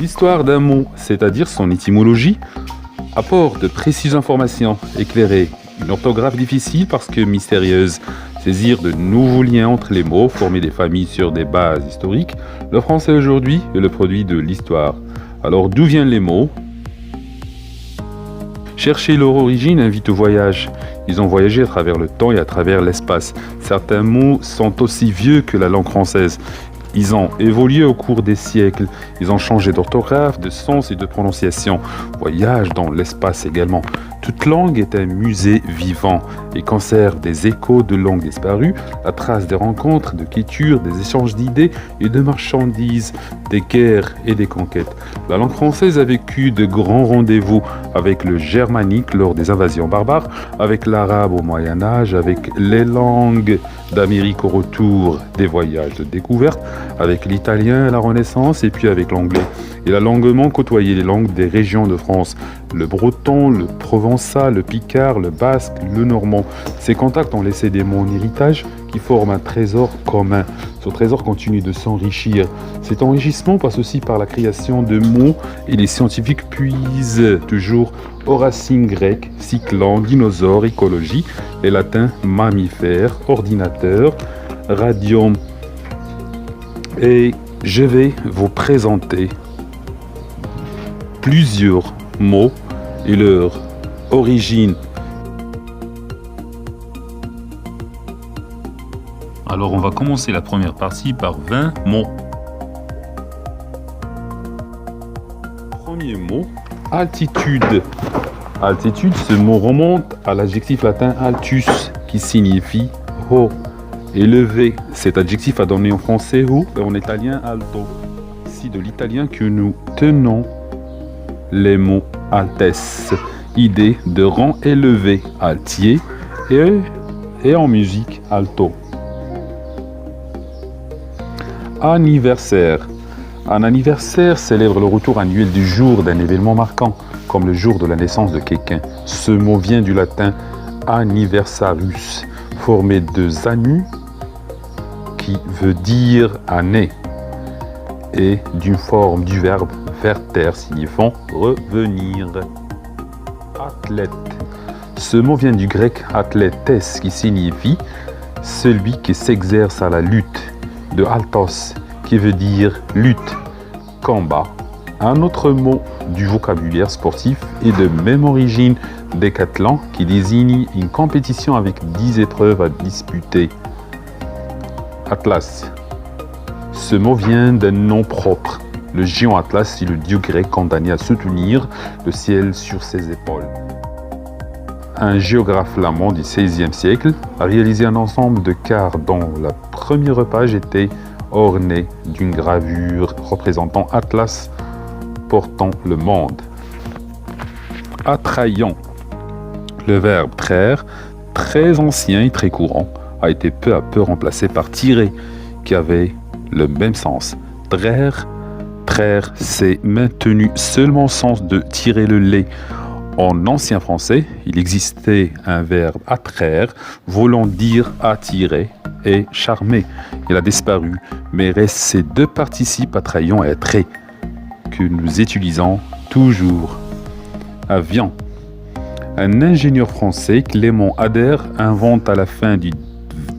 L'histoire d'un mot, c'est-à-dire son étymologie, apporte de précises informations éclairées. Une orthographe difficile parce que mystérieuse. Saisir de nouveaux liens entre les mots, former des familles sur des bases historiques. Le français aujourd'hui est le produit de l'histoire. Alors d'où viennent les mots ? Chercher leur origine invite au voyage. Ils ont voyagé à travers le temps et à travers l'espace. Certains mots sont aussi vieux que la langue française. Ils ont évolué au cours des siècles. Ils ont changé d'orthographe, de sens et de prononciation. Voyage dans l'espace également. Toute langue est un musée vivant et conserve des échos de langues disparues, la trace des rencontres, de cultures, des échanges d'idées et de marchandises, des guerres et des conquêtes. La langue française a vécu de grands rendez-vous avec le germanique lors des invasions barbares, avec l'arabe au Moyen-Âge, avec les langues d'Amérique au retour des voyages de découverte, avec l'italien à la Renaissance et puis avec l'anglais. Il a longuement côtoyé les langues des régions de France, le breton, le provençal, le picard, le basque, le normand. Ces contacts ont laissé des mots en héritage qui forment un trésor commun. Ce trésor continue de s'enrichir. Cet enrichissement passe aussi par la création de mots et les scientifiques puisent toujours aux racines grecques, cyclant, dinosaures, écologie, les latins, mammifères, ordinateur, radium. Et je vais vous présenter plusieurs mots et leur origine. Alors on va commencer la première partie par 20 mots. Premier mot, altitude. Altitude, ce mot remonte à l'adjectif latin altus qui signifie haut. Élevé, cet adjectif a donné en français haut et en italien alto. C'est de l'italien que nous tenons les mots altesse, idée de rang élevé, altier, et en musique alto. Anniversaire. Un anniversaire célèbre le retour annuel du jour d'un événement marquant, comme le jour de la naissance de quelqu'un. Ce mot vient du latin anniversarius, formé de zanu, qui veut dire année, et d'une forme du verbe verter, signifiant revenir. Athlète. Ce mot vient du grec athlétes, qui signifie celui qui s'exerce à la lutte, de altos, qui veut dire lutte, combat. Un autre mot du vocabulaire sportif est de même origine, décathlon, qui désigne une compétition avec 10 épreuves à disputer. Atlas. Ce mot vient d'un nom propre. Le géant Atlas est le dieu grec condamné à soutenir le ciel sur ses épaules. Un géographe flamand du XVIe siècle a réalisé un ensemble de cartes dont la première page était ornée d'une gravure représentant Atlas portant le monde. Attrayant. Le verbe traire, très ancien et très courant, a été peu à peu remplacé par tirer, qui avait le même sens. Traire, c'est maintenu seulement au sens de tirer le lait. En ancien français, il existait un verbe attraire, voulant dire attirer et charmer. Il a disparu, mais restent ces deux participes attrayant et attrait que nous utilisons toujours. Avion. Un ingénieur français, Clément Ader, invente à la fin du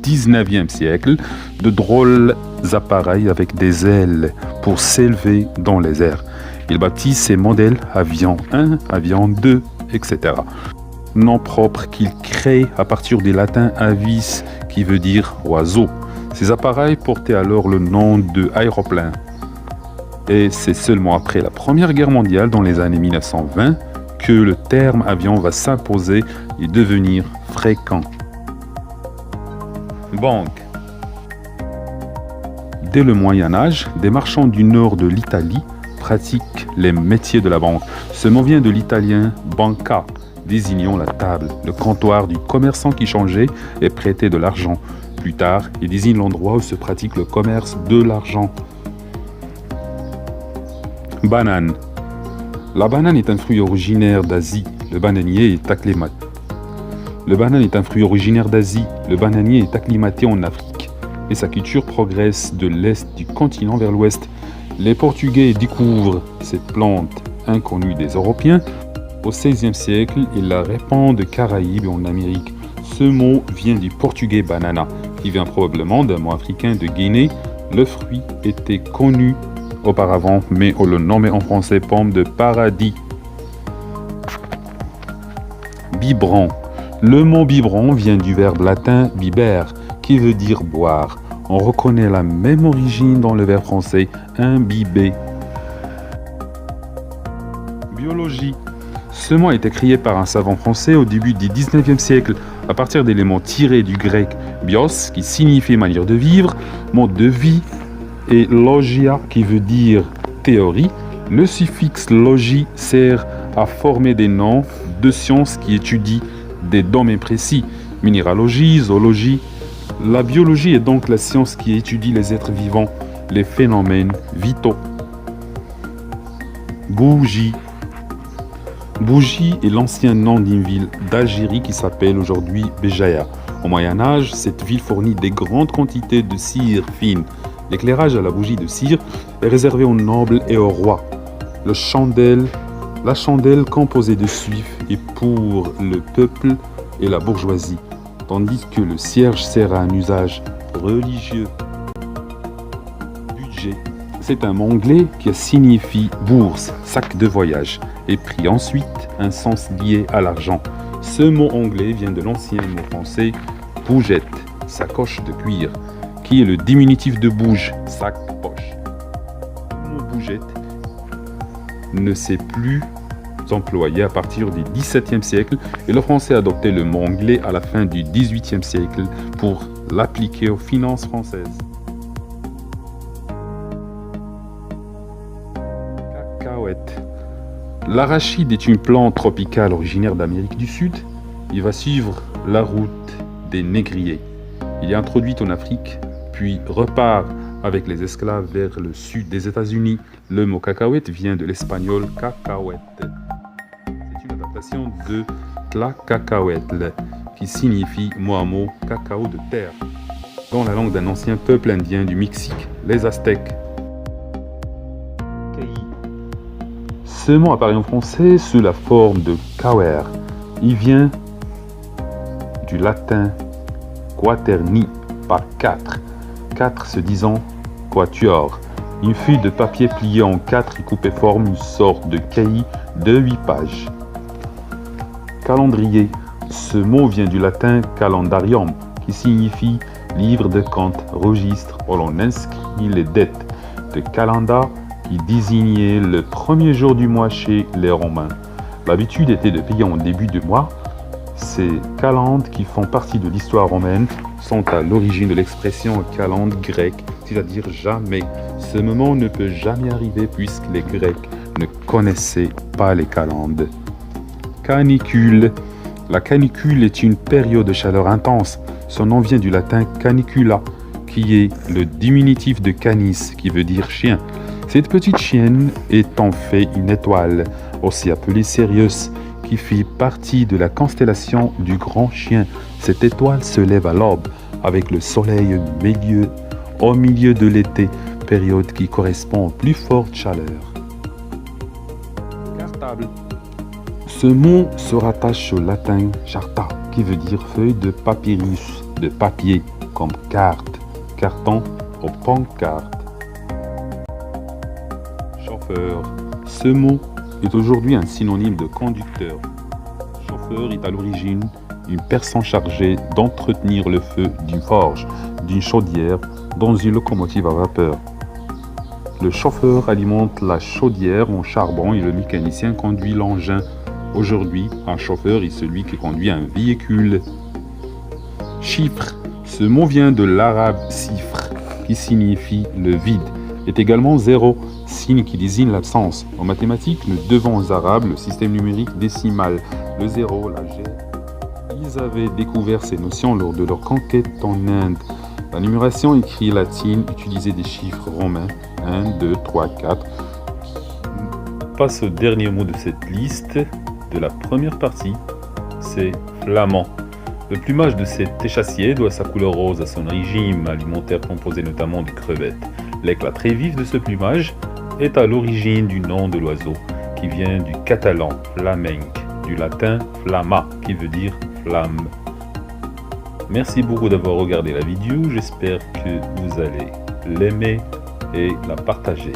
19e siècle de drôles appareils avec des ailes pour s'élever dans les airs. Il baptise ses modèles avion 1, avion 2, etc. Nom propre qu'il crée à partir du latin avis, qui veut dire oiseau. Ces appareils portaient alors le nom de aéroplane. Et c'est seulement après la Première Guerre mondiale, dans les années 1920, que le terme avion va s'imposer et devenir fréquent. Banque. Dès le Moyen-Âge, des marchands du nord de l'Italie pratiquent les métiers de la banque. Ce mot vient de l'italien banca, désignant la table, le comptoir du commerçant qui changeait et prêtait de l'argent. Plus tard, il désigne l'endroit où se pratique le commerce de l'argent. Banane. La banane est un fruit originaire d'Asie. Le bananier est acclimaté. En Afrique et sa culture progresse de l'est du continent vers l'ouest. Les Portugais découvrent cette plante inconnue des Européens. Au XVIe siècle, ils la répandent des Caraïbes et en Amérique. Ce mot vient du portugais banana, qui vient probablement d'un mot africain de Guinée. Le fruit était connu auparavant, mais on le nommait en français pomme de paradis. Biberon. Le mot biberon vient du verbe latin biber, qui veut dire boire. On reconnaît la même origine dans le verbe français imbiber. Biologie. Ce mot a été créé par un savant français au début du 19e siècle à partir d'éléments tirés du grec bios, qui signifie manière de vivre, mode de vie, et logia, qui veut dire théorie. Le suffixe logie sert à former des noms de sciences qui étudient des domaines précis, minéralogie, zoologie. La biologie est donc la science qui étudie les êtres vivants, les phénomènes vitaux. Bougie. Bougie est l'ancien nom d'une ville d'Algérie qui s'appelle aujourd'hui Béjaïa. Au Moyen-Âge, cette ville fournit des grandes quantités de cire fine. L'éclairage à la bougie de cire est réservé aux nobles et aux rois. La chandelle composée de suif est pour le peuple et la bourgeoisie, tandis que le cierge sert à un usage religieux. Budget. C'est un mot anglais qui signifie bourse, sac de voyage, et pris ensuite un sens lié à l'argent. Ce mot anglais vient de l'ancien mot français bougette, sacoche de cuir, qui est le diminutif de bouge, sac-poche. Le mot bougette ne s'est plus employé à partir du XVIIe siècle et le français a adopté le mot anglais à la fin du XVIIIe siècle pour l'appliquer aux finances françaises. Cacahuète. L'arachide est une plante tropicale originaire d'Amérique du Sud. Il va suivre la route des négriers. Il est introduit en Afrique, puis repart avec les esclaves vers le sud des États-Unis. Le mot cacahuète vient de l'espagnol cacahuète. C'est une adaptation de tlacacahuetl, qui signifie mot à mot cacao de terre, dans la langue d'un ancien peuple indien du Mexique, les Aztèques. Ce mot apparaît en français sous la forme de cauer. Il vient du latin quaterni, par quatre. Quatre se disant quatuor. Une feuille de papier pliée en quatre et coupée forme une sorte de cahier de 8 pages. Calendrier. Ce mot vient du latin calendarium, qui signifie livre de compte, registre où l'on inscrit les dettes. De calenda, qui désignait le premier jour du mois chez les Romains. L'habitude était de payer en début de mois. Ces calendes qui font partie de l'histoire romaine sont à l'origine de l'expression calende grecque, c'est-à-dire jamais. Ce moment ne peut jamais arriver puisque les Grecs ne connaissaient pas les calendes. Canicule. La canicule est une période de chaleur intense. Son nom vient du latin canicula, qui est le diminutif de canis, qui veut dire chien. Cette petite chienne est en fait une étoile, aussi appelée Sirius, qui fait partie de la constellation du Grand Chien. Cette étoile se lève à l'aube, avec le soleil au milieu de l'été, période qui correspond aux plus fortes chaleurs. Cartable. Ce mot se rattache au latin charta, qui veut dire feuille de papyrus, de papier, comme carte, carton ou pancarte. Chauffeur. Ce mot est aujourd'hui un synonyme de conducteur. Chauffeur est à l'origine une personne chargée d'entretenir le feu d'une forge, d'une chaudière, dans une locomotive à vapeur. Le chauffeur alimente la chaudière en charbon et le mécanicien conduit l'engin. Aujourd'hui, un chauffeur est celui qui conduit un véhicule. Chiffre. Ce mot vient de l'arabe sifr, qui signifie le vide, est également zéro, signe qui désigne l'absence. En mathématiques, nous devons aux Arabes le système numérique décimal, le zéro, la G. Ils avaient découvert ces notions lors de leur conquête en Inde. La numération écrite latine utilisait des chiffres romains, 1, 2, 3, 4. Passe au dernier mot de cette liste, de la première partie, c'est flamand. Le plumage de cet échassier doit sa couleur rose à son régime alimentaire composé notamment de crevettes. L'éclat très vif de ce plumage est à l'origine du nom de l'oiseau, qui vient du catalan flamenc, du latin flamma, qui veut dire flamme. Merci beaucoup d'avoir regardé la vidéo, j'espère que vous allez l'aimer et la partager.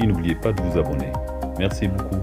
Et n'oubliez pas de vous abonner. Merci beaucoup.